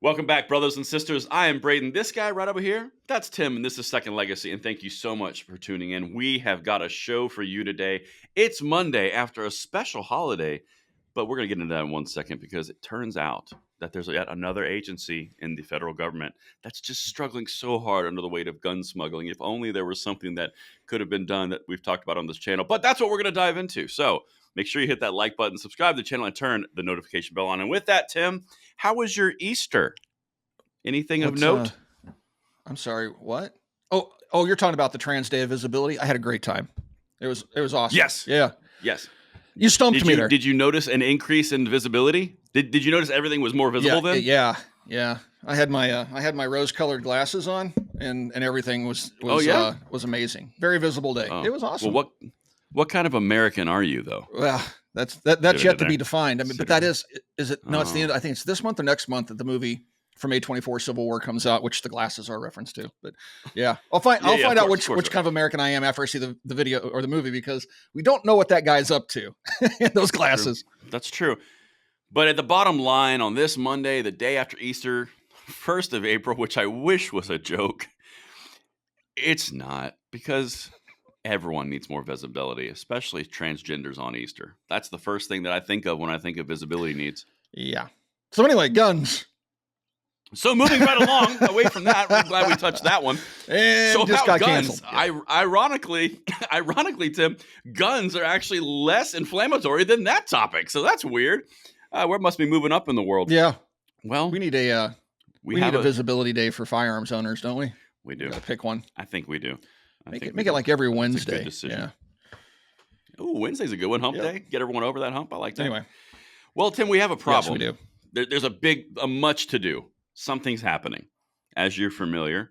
Welcome back, brothers and sisters. I am Braden. This guy right over here, that's Tim, and this is Second Legacy. And thank you so much for tuning in. We have got a show for you today. It's Monday after a special holiday, but we're going to get into that in 1 second because it turns out that there's yet another agency in the federal government that's just struggling so hard under the weight of gun smuggling. If only there was something that could have been done that we've talked about on this channel. But that's what we're going to dive into. So make sure you hit that like button, subscribe to the channel, and turn the notification bell on. And with that, Tim, how was your Easter? Anything of note? I'm sorry, what? Oh, you're talking about the Trans Day of Visibility? I had a great time. It was awesome. Yes. Yeah. Yes. You stumped me there. Did you notice an increase in visibility? Did you notice everything was more visible then? Yeah. I had my rose-colored glasses on, and everything was amazing. Very visible day. It was awesome. Well, what kind of American are you, though? Well, that's yet to be defined. I mean, but that is it? No, it's the end. I think it's this month or next month that the movie from A24 Civil War comes out, which the glasses are a reference to. But yeah, I'll find out which kind of American I am after I see the video or the movie, because we don't know what that guy's up to in those glasses. That's true. But at the bottom line, on this Monday, the day after Easter, 1st of April, which I wish was a joke, it's not, because everyone needs more visibility, especially transgenders on Easter. That's the first thing that I think of when I think of visibility needs. Yeah. So anyway, guns. So moving right along, away from that, I'm glad we touched that one. And so just got guns, canceled. Ironically, Tim, guns are actually less inflammatory than that topic. So that's weird. We must be moving up in the world. Yeah. Well, we need a visibility day for firearms owners, don't we? We do. We gotta pick one. I think we do. Make it like every Wednesday. That's a good decision. Yeah. Ooh, Wednesday's a good one. Hump day. Get everyone over that hump. I like that. Anyway. Well, Tim, we have a problem. Yes, we do. There's a much to do. Something's happening. As you're familiar,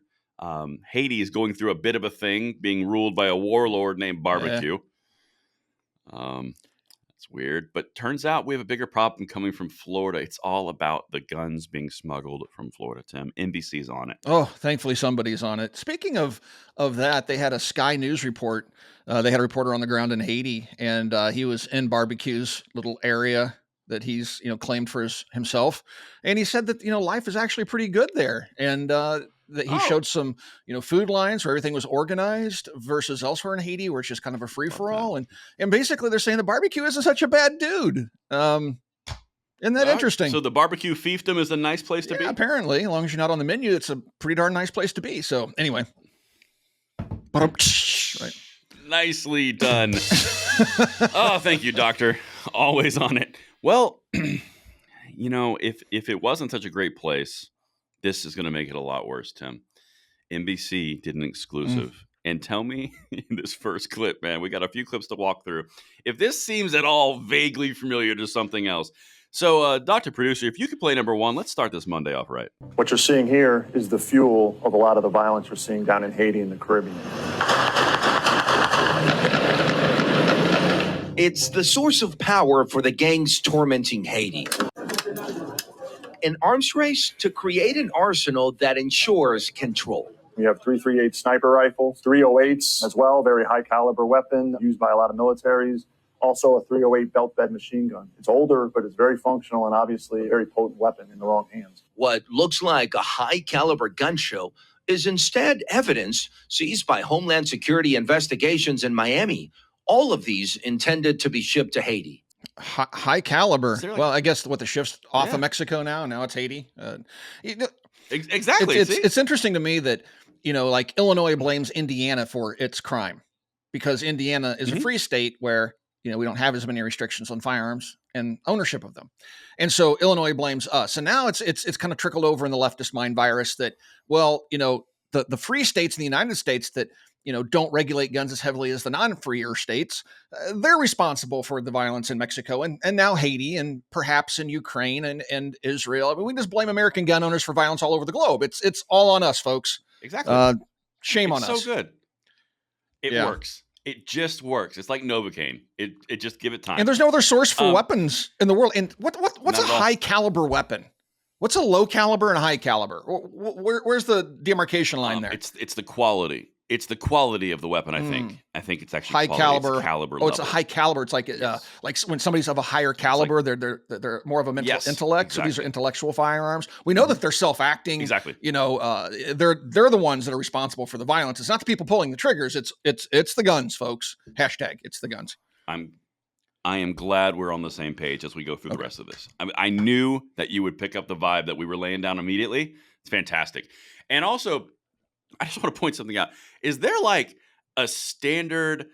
Haiti is going through a bit of a thing, being ruled by a warlord named Barbecue. That's weird. But turns out we have a bigger problem coming from Florida. It's all about the guns being smuggled from Florida, Tim. NBC's on it. Oh, thankfully somebody's on it. Speaking of that, they had a Sky News report. They had a reporter on the ground in Haiti, and he was in Barbecue's little area that he's claimed for himself, and he said that life is actually pretty good there, and that he showed some food lines where everything was organized versus elsewhere in Haiti, where it's just kind of a free for all, and basically they're saying the Barbecue isn't such a bad dude. Isn't that interesting? So the barbecue fiefdom is a nice place to be. Apparently, as long as you're not on the menu, it's a pretty darn nice place to be. So anyway, right. Nicely done. Oh, thank you, Doctor. Always on it. Well, if it wasn't such a great place, this is going to make it a lot worse, Tim. NBC did an exclusive. And tell me in this first clip, man, we got a few clips to walk through, if this seems at all vaguely familiar to something else. So, Dr. Producer, if you could play number one, let's start this Monday off right. What you're seeing here is the fuel of a lot of the violence we're seeing down in Haiti and the Caribbean. It's the source of power for the gangs tormenting Haiti. An arms race to create an arsenal that ensures control. We have 338 sniper rifles, 308s as well, very high caliber weapon used by a lot of militaries. Also a 308 belt bed machine gun. It's older, but it's very functional and obviously a very potent weapon in the wrong hands. What looks like a high caliber gun show is instead evidence seized by Homeland Security investigations in Miami. All of these intended to be shipped to Haiti. High caliber. Well, I guess the shift's off of Mexico now it's Haiti. Exactly. It's interesting to me that, like Illinois blames Indiana for its crime because Indiana is a free state where, we don't have as many restrictions on firearms and ownership of them. And so Illinois blames us. And now it's kind of trickled over in the leftist mind virus that, well, the free states in the United States that, don't regulate guns as heavily as the non-freer states, they're responsible for the violence in Mexico and now Haiti and perhaps in Ukraine and Israel. I mean, we just blame American gun owners for violence all over the globe. It's all on us, folks. Exactly. Shame on us. It's so good. It works. It just works. It's like Novocaine. It just give it time. And there's no other source for weapons in the world. And what's a high caliber weapon? What's a low caliber and a high caliber? Where's the demarcation line there? It's the quality. It's the quality of the weapon, I think. I think it's actually high quality. caliber. It's caliber It's a level. high caliber. It's like like when somebody's of a higher caliber, they're more of a mental intellect. Exactly. So these are intellectual firearms. We know that they're self-acting. Exactly. You know, they're the ones that are responsible for the violence. It's not the people pulling the triggers. It's the guns, folks. Hashtag it's the guns. I am glad we're on the same page as we go through the rest of this. I knew that you would pick up the vibe that we were laying down immediately. It's fantastic. And also, I just want to point something out. Is there like a standard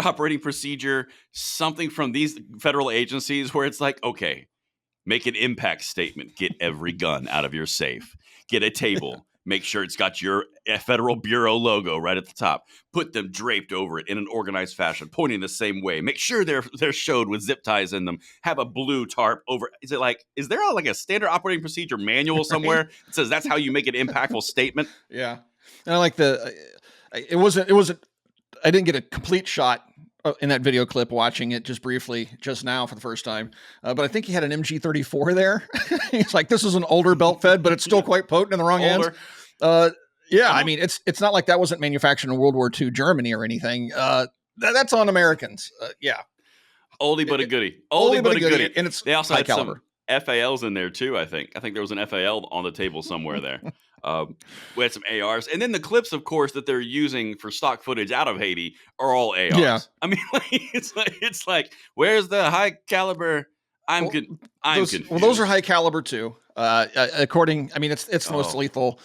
operating procedure, something from these federal agencies where it's like, okay, make an impact statement, get every gun out of your safe, get a table, make sure it's got your Federal Bureau logo right at the top, put them draped over it in an organized fashion, pointing the same way, make sure they're showed with zip ties in them, have a blue tarp over. Is there like a standard operating procedure manual somewhere that says that's how you make an impactful statement? Yeah. And I like it wasn't, I didn't get a complete shot in that video clip watching it just briefly just now for the first time. But I think he had an MG34 there. He's like, this is an older belt fed, but it's still quite potent in the wrong hands. Yeah. I mean, it's not like that wasn't manufactured in World War II Germany or anything. That's on Americans. Yeah. Oldie but a goodie. Oldie but a goodie. And it's they also high had caliber. some FALs in there too, I think. I think there was an FAL on the table somewhere there. We had some ARs. And then the clips, of course, that they're using for stock footage out of Haiti are all ARs. Yeah. I mean, it's like, where's the high caliber? I'm confused. Well, those are high caliber too. It's the most lethal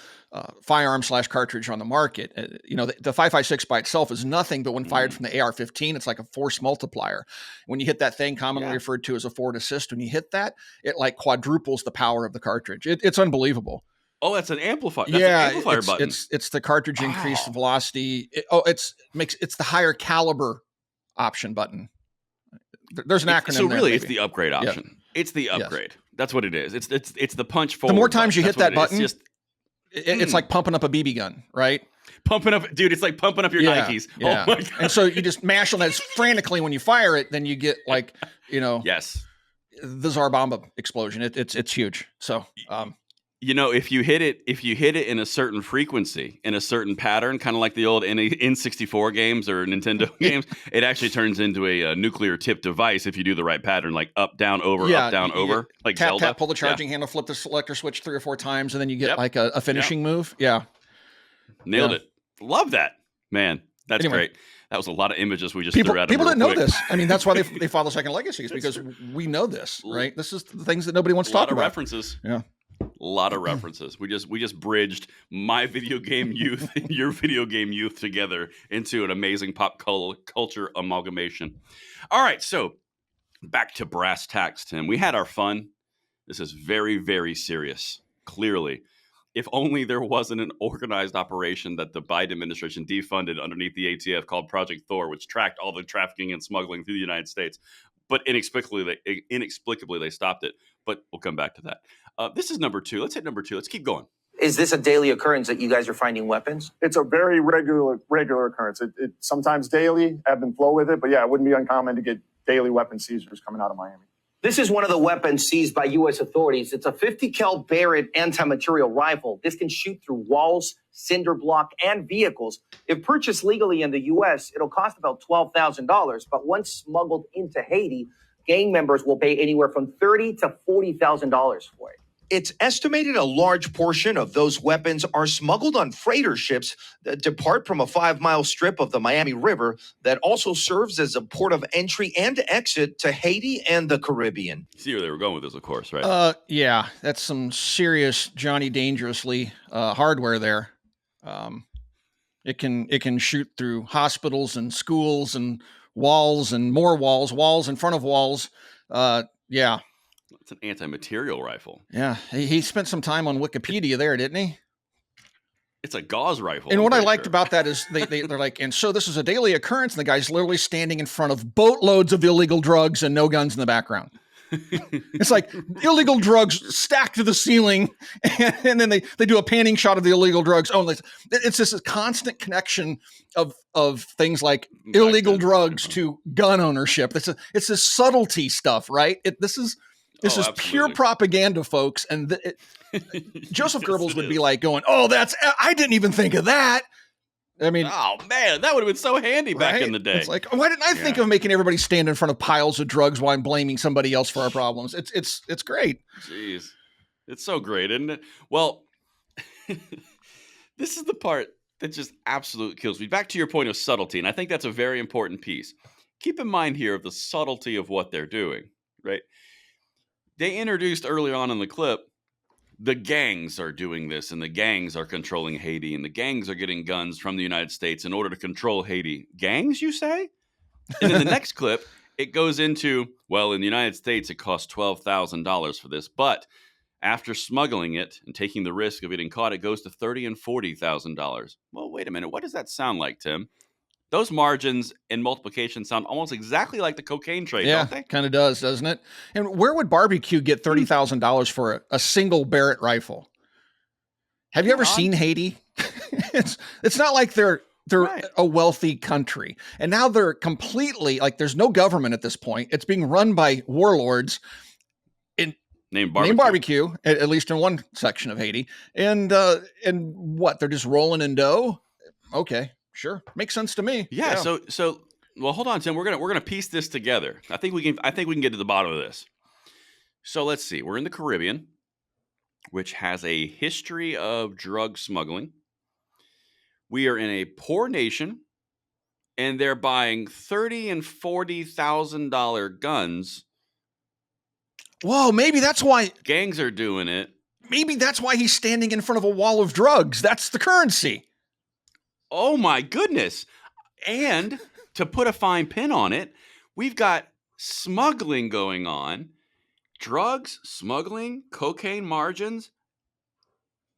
firearm / cartridge on the market. The 5.56 by itself is nothing, but when fired from the AR-15, it's like a force multiplier. When you hit that thing commonly referred to as a forward assist, when you hit that, it like quadruples the power of the cartridge. It's unbelievable. Oh, that's an amplifier. That's an amplifier button. It's the cartridge increased velocity. It's the higher caliber option button. There's an acronym. So really, there, it's the upgrade option. Yeah. It's the upgrade. Yes. That's what it is. It's the punch forward. The more times you hit that button, it's like pumping up a BB gun, right? Pumping up, dude. It's like pumping up your Nikes. Yeah. Oh my God. And so you just mash on that frantically when you fire it. Then you get like, yes, the Tsar Bomba explosion. It's huge. So, if you hit it in a certain frequency, in a certain pattern, kind of like the old N64 games or Nintendo games, it actually turns into a nuclear tip device if you do the right pattern, like up, down, over, up, down, over, like tap, Zelda. Tap, pull the charging handle, flip the selector switch 3 or 4 times, and then you get like a finishing move. Yeah. Nailed it. Love that. Man, that's great. That was a lot of images we just threw at them. People didn't know this. I mean, that's why they follow Second Legacies, because we know this, right? This is the things that nobody wants to talk about. A lot of references. Yeah. A lot of references. We just bridged my video game youth and your video game youth together into an amazing pop culture amalgamation. All right, so back to brass tacks, Tim. We had our fun. This is very, very serious. Clearly, if only there wasn't an organized operation that the Biden administration defunded underneath the ATF called Project Thor, which tracked all the trafficking and smuggling through the United States. But inexplicably they stopped it. But we'll come back to that. This is number 2. Let's hit number 2. Let's keep going. Is this a daily occurrence that you guys are finding weapons? It's a very regular occurrence. It sometimes daily, ebb and flow with it. But yeah, it wouldn't be uncommon to get daily weapon seizures coming out of Miami. This is one of the weapons seized by U.S. authorities. It's a 50 cal Barrett anti-material rifle. This can shoot through walls, cinder block, and vehicles. If purchased legally in the U.S., it'll cost about $12,000. But once smuggled into Haiti, gang members will pay anywhere from $30,000 to $40,000 for it. It's estimated a large portion of those weapons are smuggled on freighter ships that depart from a 5-mile strip of the Miami River that also serves as a port of entry and exit to Haiti and the Caribbean. See where they were going with this, of course, right? Yeah, that's some serious Johnny Dangerously hardware there. It can shoot through hospitals and schools and walls and more walls in front of walls. Yeah. It's an anti-material rifle. Yeah. He spent some time on Wikipedia there, didn't he? It's a gauze rifle. And what I liked about that is they're like, and so this is a daily occurrence. And the guy's literally standing in front of boatloads of illegal drugs and no guns in the background. It's like illegal drugs stacked to the ceiling. And then they do a panning shot of the illegal drugs. Oh, it's just a constant connection of things like illegal drugs to gun ownership. It's this subtlety stuff, right? This is pure propaganda, folks. And Joseph Goebbels would be like going, I didn't even think of that. I mean, oh man, that would have been so handy back in the day. It's like, why didn't I think of making everybody stand in front of piles of drugs while I'm blaming somebody else for our problems? It's great. Jeez, it's so great, isn't it? Well, this is the part that just absolutely kills me. Back to your point of subtlety, and I think that's a very important piece. Keep in mind here of the subtlety of what they're doing, right? They introduced earlier on in the clip, the gangs are doing this, and the gangs are controlling Haiti, and the gangs are getting guns from the United States in order to control Haiti. Gangs, you say? And in the next clip, it goes into, well, in the United States, it costs $12,000 for this, but after smuggling it and taking the risk of getting caught, it goes to $30,000 and $40,000. Well, wait a minute. What does that sound like, Tim? Those margins and multiplication sound almost exactly like the cocaine trade, don't they? Kind of does, doesn't it? And where would barbecue get $30,000 for a single Barrett rifle? Have you ever seen Haiti? It's not like they're right. A wealthy country. And now they're completely like, there's no government at this point. It's being run by warlords named barbecue, at least in one section of Haiti. And what? They're just rolling in dough? Okay. Sure, makes sense to me. Yeah. So, well, hold on, Tim. We're gonna piece this together. I think we can get to the bottom of this. So let's see. We're in the Caribbean, which has a history of drug smuggling. We are in a poor nation, and they're buying $30,000 and $40,000 guns. Whoa, maybe that's why gangs are doing it. Maybe that's why he's standing in front of a wall of drugs. That's the currency. Oh my goodness. And to put a fine pin on it, we've got smuggling going on, drugs, smuggling, cocaine margins,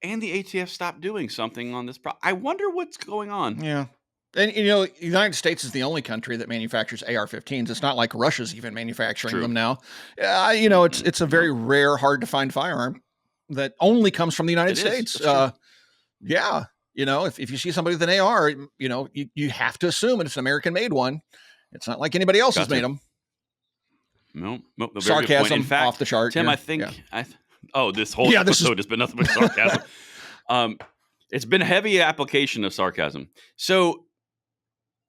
and the ATF stopped doing something on this. I wonder what's going on. Yeah. And, the United States is the only country that manufactures AR-15s. It's not like Russia's even manufacturing them now. It's a very rare, hard to find firearm that only comes from the United States. Yeah. If you see somebody with an AR, you have to assume it's an American-made one. It's not like anybody else has made them. No, sarcasm in fact, off the chart. Tim, here. I think this whole episode has been nothing but sarcasm. It's been a heavy application of sarcasm. So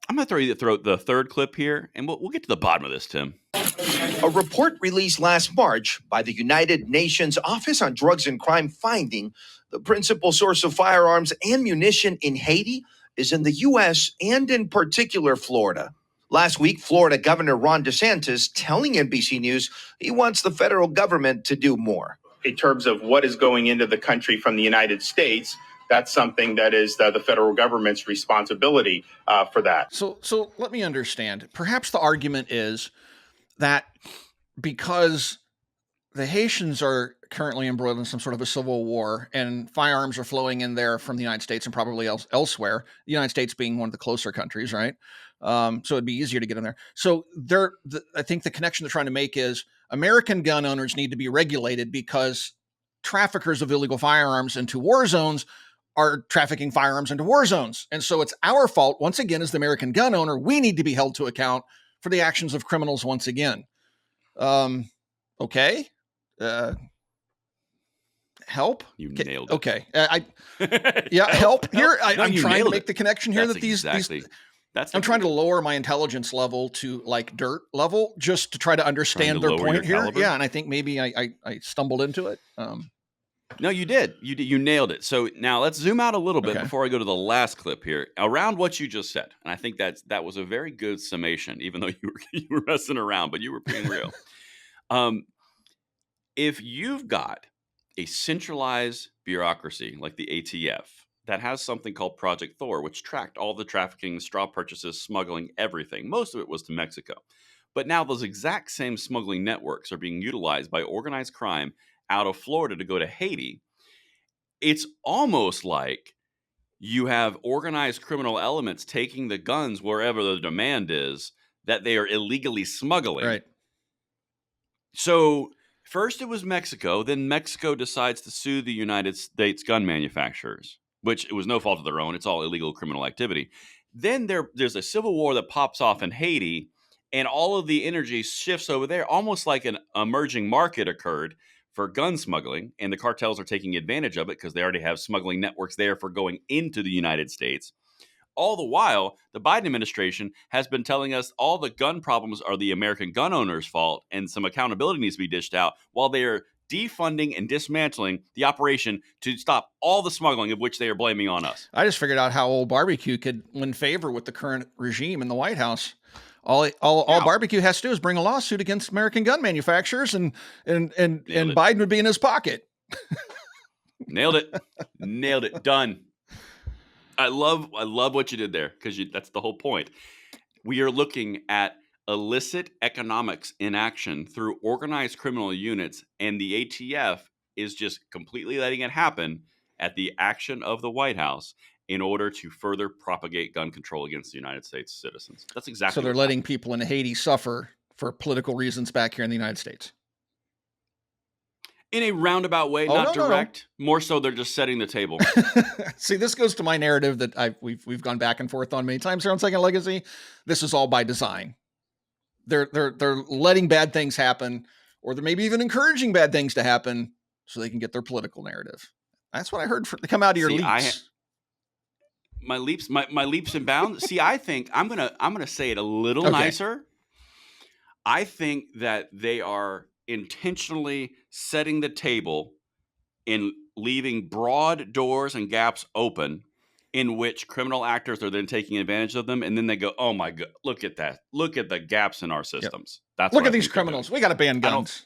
I'm going to throw the third clip here, and we'll get to the bottom of this, Tim. A report released last March by the United Nations Office on Drugs and Crime finding the principal source of firearms and munition in Haiti is in the U.S. and in particular Florida. Last week, Florida Governor Ron DeSantis telling NBC News he wants the federal government to do more. In terms of what is going into the country from the United States, that's something that is the federal government's responsibility for that. So let me understand. Perhaps the argument is that because the Haitians are currently embroiled in some sort of a civil war and firearms are flowing in there from the United States and probably elsewhere, the United States being one of the closer countries, right? So it'd be easier to get in there. So I think the connection they're trying to make is American gun owners need to be regulated because traffickers of illegal firearms into war zones are trafficking firearms into war zones. And so it's our fault, once again, as the American gun owner, we need to be held to account for the actions of criminals once again. Okay. Help? You nailed it. Okay. Help here. I'm trying to make the connection here that I'm trying to lower my intelligence level to like dirt level just to try to understand their point here. Caliber? Yeah. And I think maybe I stumbled into it. No, you did. You nailed it. So now let's zoom out a little bit before I go to the last clip here around what you just said. And I think that was a very good summation, even though you were messing around, but you were being real. If you've got a centralized bureaucracy like the ATF that has something called Project Thor, which tracked all the trafficking, straw purchases, smuggling, everything. Most of it was to Mexico. But now those exact same smuggling networks are being utilized by organized crime out of Florida to go to Haiti. It's almost like you have organized criminal elements taking the guns wherever the demand is that they are illegally smuggling. Right. So first it was Mexico, then Mexico decides to sue the United States gun manufacturers, which it was no fault of their own. It's all illegal criminal activity. Then there's a civil war that pops off in Haiti, and all of the energy shifts over there, almost like an emerging market occurred for gun smuggling, and the cartels are taking advantage of it because they already have smuggling networks there for going into the United States. All the while, the Biden administration has been telling us all the gun problems are the American gun owners' fault and some accountability needs to be dished out, while they are defunding and dismantling the operation to stop all the smuggling, of which they are blaming on us. I just figured out how old barbecue could win favor with the current regime in the White House. All barbecue has to do is bring a lawsuit against American gun manufacturers, and Biden would be in his pocket. Nailed it. Done. I love what you did there, because that's the whole point. We are looking at illicit economics in action through organized criminal units, and the ATF is just completely letting it happen at the action of the White House in order to further propagate gun control against the United States citizens. That's exactly. So they're letting people in Haiti suffer for political reasons back here in the United States. In a roundabout way, not direct. No. More so, they're just setting the table. See, this goes to my narrative that we've gone back and forth on many times here on Second Legacy. This is all by design. They're letting bad things happen, or they're maybe even encouraging bad things to happen so they can get their political narrative. That's what I heard come out of your leaps. My leaps and bounds. See, I think I'm gonna say it a little nicer. I think that they are intentionally setting the table in leaving broad doors and gaps open in which criminal actors are then taking advantage of them, and then they go, "Oh my God, look at that! Look at the gaps in our systems." Yep. Look at these criminals. We got to ban guns.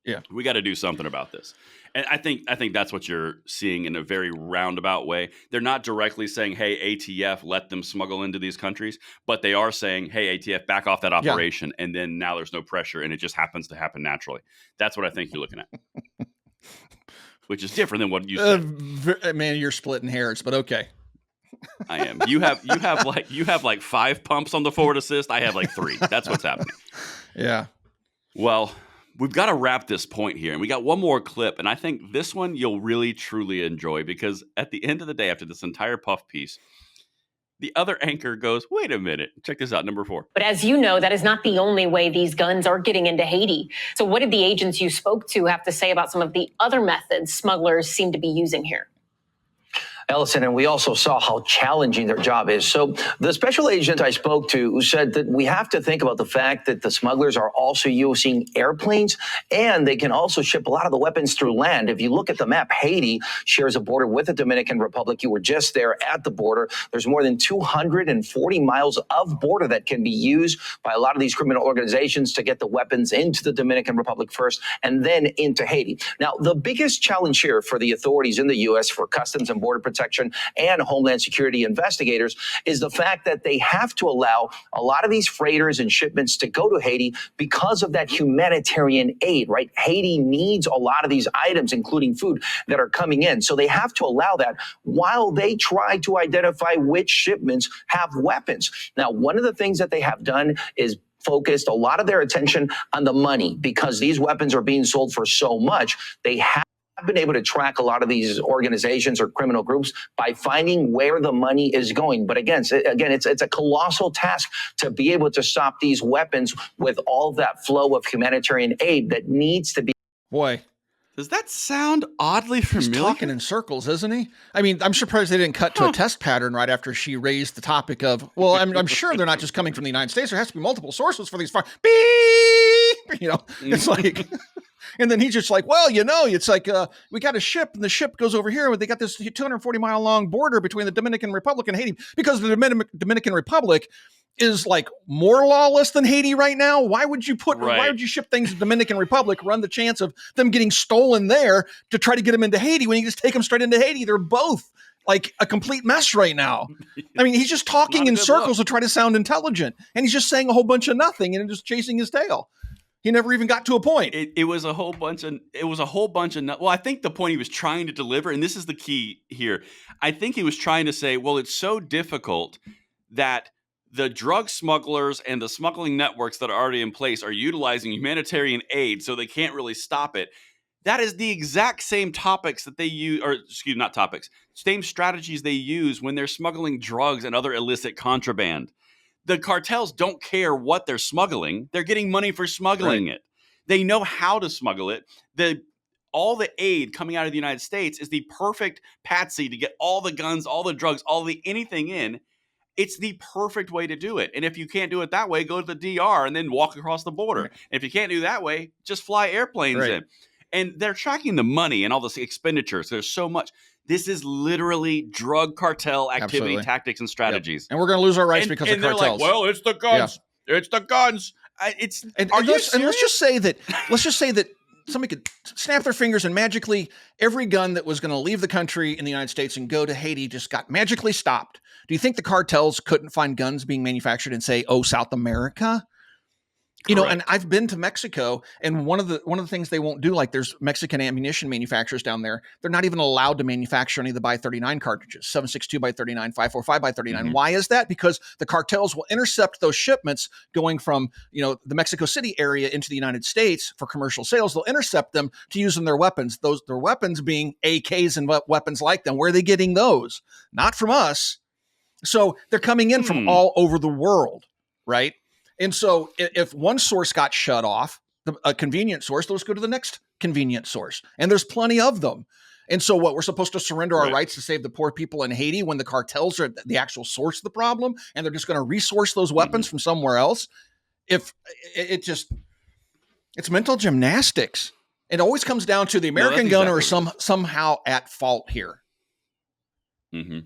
Yeah, we got to do something about this. And I think that's what you're seeing in a very roundabout way. They're not directly saying, "Hey, ATF, let them smuggle into these countries," but they are saying, "Hey, ATF, back off that operation." And then now there's no pressure, and it just happens to happen naturally. That's what I think you're looking at, which is different than what you said. Man, you're splitting hairs, but okay. I am. You have like 5 pumps on the forward assist. I have like 3. That's what's happening. Yeah. Well, we've got to wrap this point here, and we got one more clip, and I think this one you'll really truly enjoy, because at the end of the day, after this entire puff piece, the other anchor goes, "Wait a minute, check this out, number 4. But as you know, that is not the only way these guns are getting into Haiti. So what did the agents you spoke to have to say about some of the other methods smugglers seem to be using here?" Ellison, and we also saw how challenging their job is. So the special agent I spoke to said that we have to think about the fact that the smugglers are also using airplanes, and they can also ship a lot of the weapons through land. If you look at the map, Haiti shares a border with the Dominican Republic. You were just there at the border. There's more than 240 miles of border that can be used by a lot of these criminal organizations to get the weapons into the Dominican Republic first and then into Haiti. Now, the biggest challenge here for the authorities in the U.S., for Customs and Border Protection and Homeland Security investigators, is the fact that they have to allow a lot of these freighters and shipments to go to Haiti because of that humanitarian aid, right? Haiti needs a lot of these items, including food, that are coming in. So they have to allow that while they try to identify which shipments have weapons. Now, one of the things that they have done is focused a lot of their attention on the money, because these weapons are being sold for so much. They have been able to track a lot of these organizations or criminal groups by finding where the money is going. But again, it's a colossal task to be able to stop these weapons with all that flow of humanitarian aid that needs to be. Boy, does that sound oddly familiar? He's talking in circles, isn't he? I mean, I'm surprised they didn't cut to a test pattern right after she raised the topic of, well, I'm sure they're not just coming from the United States. There has to be multiple sources for these. Beep! You know, it's like... And then he's just like, well, it's like we got a ship, and the ship goes over here. They got this 240-mile long border between the Dominican Republic and Haiti, because the Dominican Republic is like more lawless than Haiti right now. Why would you Why would you ship things to the Dominican Republic, run the chance of them getting stolen there to try to get them into Haiti when you just take them straight into Haiti? They're both like a complete mess right now. I mean, he's just talking in circles to try to sound intelligent, and he's just saying a whole bunch of nothing and just chasing his tail. He never even got to a point. It was a whole bunch of. Well, I think the point he was trying to deliver, and this is the key here. I think he was trying to say, well, it's so difficult that the drug smugglers and the smuggling networks that are already in place are utilizing humanitarian aid, so they can't really stop it. That is the exact same topics that they use, or excuse me, not topics, same strategies they use when they're smuggling drugs and other illicit contraband. The cartels don't care what they're smuggling. They're getting money for smuggling it. They know how to smuggle it. The all the aid coming out of the United States is the perfect patsy to get all the guns, all the drugs, all the anything in. It's the perfect way to do it. And if you can't do it that way, go to the DR and then walk across the border. Right. And if you can't do that way, just fly airplanes Right. in. And they're tracking the money and all the expenditures. There's so much. This is literally drug cartel activity, Absolutely. tactics, and strategies. And we're going to lose our rights And, because and of they're cartels. like, well, it's the guns. It's the guns. And Are you let's just say that somebody could snap their fingers and magically every gun that was going to leave the country in the United States and go to Haiti just got magically stopped. Do you think the cartels couldn't find guns being manufactured and say, "Oh, South America"? You know, and I've been to Mexico, and one of the things they won't do, like there's Mexican ammunition manufacturers down there. They're not even allowed to manufacture any of the by 39 cartridges, 7.62 by 39, 5.45 by 39. Mhm. Why is that? Because the cartels will intercept those shipments going from, you know, the Mexico City area into the United States for commercial sales. They'll intercept them to use in their weapons. Their weapons being AKs and weapons like them. Where are they getting those? Not from us. So they're coming in from all over the world, right? And so if one source got shut off, a convenient source, those go to the next convenient source. And there's plenty of them. And so what, we're supposed to surrender our rights to save the poor people in Haiti when the cartels are the actual source of the problem and they're just going to resource those weapons from somewhere else? If it's mental gymnastics. It always comes down to the American gunner is somehow at fault here. Mm-hmm.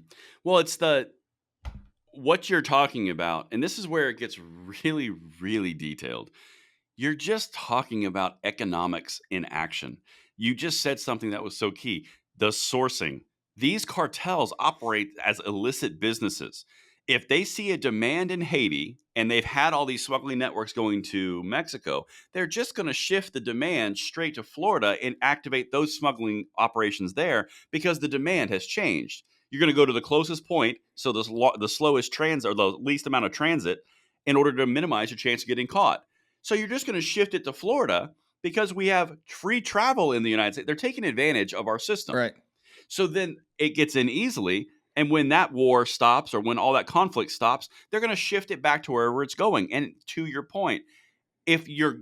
Well, it's what you're talking about, and this is where it gets really, really detailed. You're just talking about economics in action. You just said something that was so key. The sourcing. These cartels operate as illicit businesses. If they see a demand in Haiti and they've had all these smuggling networks going to Mexico, they're just going to shift the demand straight to Florida and activate those smuggling operations there because the demand has changed. You're going to go to the closest point, so the slowest transit or the least amount of transit, in order to minimize your chance of getting caught. So you're just going to shift it to Florida because we have free travel in the United States. They're taking advantage of our system. Right. So then it gets in easily. And when that war stops or when all that conflict stops, they're going to shift it back to wherever it's going. And to your point, let me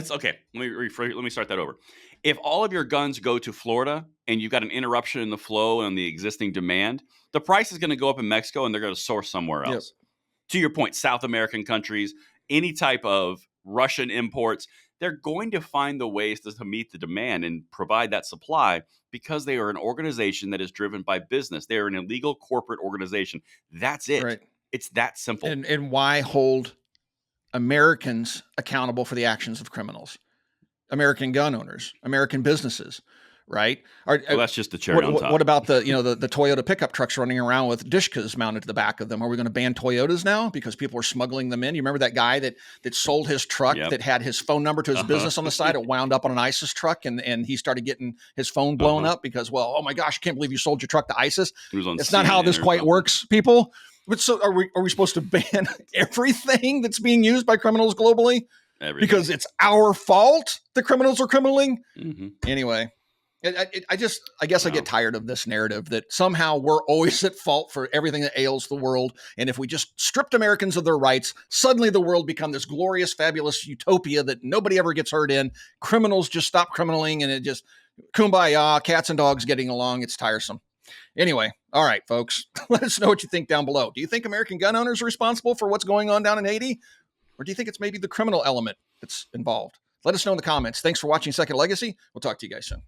start that over. If all of your guns go to Florida and you've got an interruption in the flow and the existing demand, the price is going to go up in Mexico and they're going to source somewhere else. Yep. To your point, South American countries, any type of Russian imports, they're going to find the ways to meet the demand and provide that supply because they are an organization that is driven by business. They are an illegal corporate organization. That's it. Right. It's that simple. And why hold Americans accountable for the actions of criminals? American gun owners, American businesses, right? Well, that's just the cherry on top. What about the Toyota pickup trucks running around with dishkas mounted to the back of them? Are we going to ban Toyotas now because people are smuggling them in? You remember that guy that sold his truck that had his phone number to his business on the side? It wound up on an ISIS truck, and he started getting his phone blown up because, well, oh my gosh, I can't believe you sold your truck to ISIS. It's not how this quite works, people. But so are we supposed to ban everything that's being used by criminals globally? Everything. Because it's our fault the criminals are criminaling? Mm-hmm. Anyway, I guess I get tired of this narrative that somehow we're always at fault for everything that ails the world. And if we just stripped Americans of their rights, suddenly the world become this glorious, fabulous utopia that nobody ever gets hurt in. Criminals just stop criminaling and it just kumbaya, cats and dogs getting along. It's tiresome. Anyway, all right, folks, let us know what you think down below. Do you think American gun owners are responsible for what's going on down in Haiti? Or do you think it's maybe the criminal element that's involved? Let us know in the comments. Thanks for watching Second Legacy. We'll talk to you guys soon.